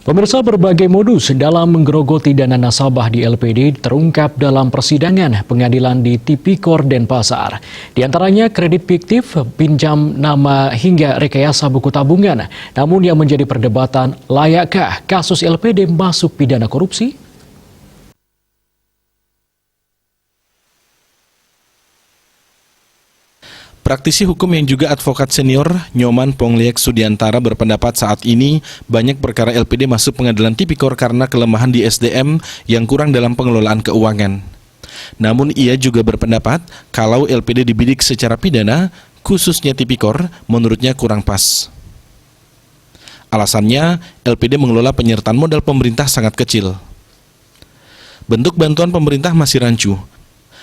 Pemirsa, berbagai modus dalam menggerogoti dana nasabah di LPD terungkap dalam persidangan pengadilan di Tipikor Denpasar. Di antaranya kredit fiktif, pinjam nama hingga rekayasa buku tabungan. Namun yang menjadi perdebatan, layakkah kasus LPD masuk pidana korupsi? Praktisi hukum yang juga advokat senior, Nyoman Pongliek Sudiantara berpendapat saat ini banyak perkara LPD masuk pengadilan Tipikor karena kelemahan di SDM yang kurang dalam pengelolaan keuangan. Namun ia juga berpendapat kalau LPD dibidik secara pidana, khususnya Tipikor, menurutnya kurang pas. Alasannya, LPD mengelola penyertaan modal pemerintah sangat kecil. Bentuk bantuan pemerintah masih rancu.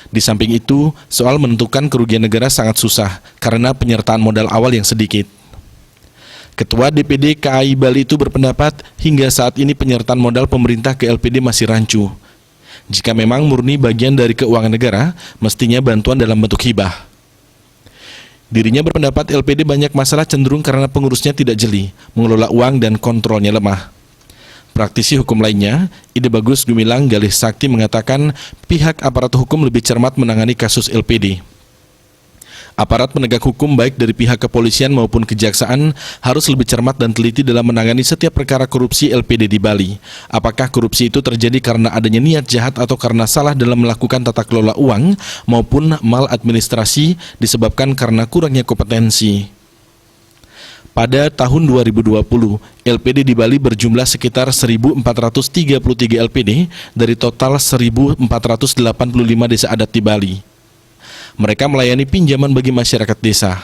Di samping itu, soal menentukan kerugian negara sangat susah karena penyertaan modal awal yang sedikit. Ketua DPD KAI Bali itu berpendapat hingga saat ini penyertaan modal pemerintah ke LPD masih rancu. Jika memang murni bagian dari keuangan negara, mestinya bantuan dalam bentuk hibah. Dirinya berpendapat LPD banyak masalah cenderung karena pengurusnya tidak jeli, mengelola uang dan kontrolnya lemah. Praktisi hukum lainnya, Ide Bagus Gumilang Galih Sakti mengatakan pihak aparat hukum lebih cermat menangani kasus LPD. Aparat penegak hukum baik dari pihak kepolisian maupun kejaksaan harus lebih cermat dan teliti dalam menangani setiap perkara korupsi LPD di Bali. Apakah korupsi itu terjadi karena adanya niat jahat atau karena salah dalam melakukan tata kelola uang maupun maladministrasi disebabkan karena kurangnya kompetensi. Pada tahun 2020, LPD di Bali berjumlah sekitar 1.433 LPD dari total 1.485 desa adat di Bali. Mereka melayani pinjaman bagi masyarakat desa.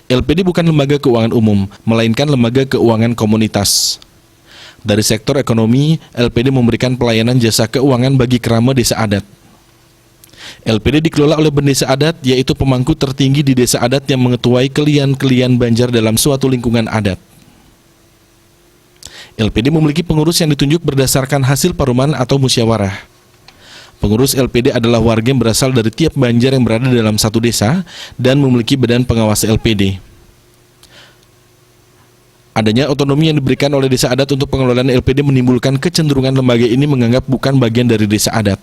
LPD bukan lembaga keuangan umum, melainkan lembaga keuangan komunitas. Dari sektor ekonomi, LPD memberikan pelayanan jasa keuangan bagi kerama desa adat. LPD dikelola oleh bendesa adat, yaitu pemangku tertinggi di desa adat yang mengetuai kelian-kelian Banjar dalam suatu lingkungan adat. LPD memiliki pengurus yang ditunjuk berdasarkan hasil paruman atau musyawarah. Pengurus LPD adalah warga yang berasal dari tiap Banjar yang berada dalam satu desa dan memiliki badan pengawas LPD. Adanya otonomi yang diberikan oleh desa adat untuk pengelolaan LPD menimbulkan kecenderungan lembaga ini menganggap bukan bagian dari desa adat.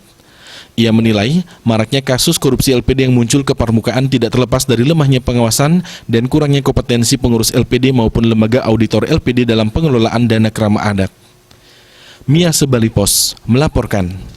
Ia menilai maraknya kasus korupsi LPD yang muncul ke permukaan tidak terlepas dari lemahnya pengawasan dan kurangnya kompetensi pengurus LPD maupun lembaga auditor LPD dalam pengelolaan dana kerama adat. Mia Sebali Pos melaporkan.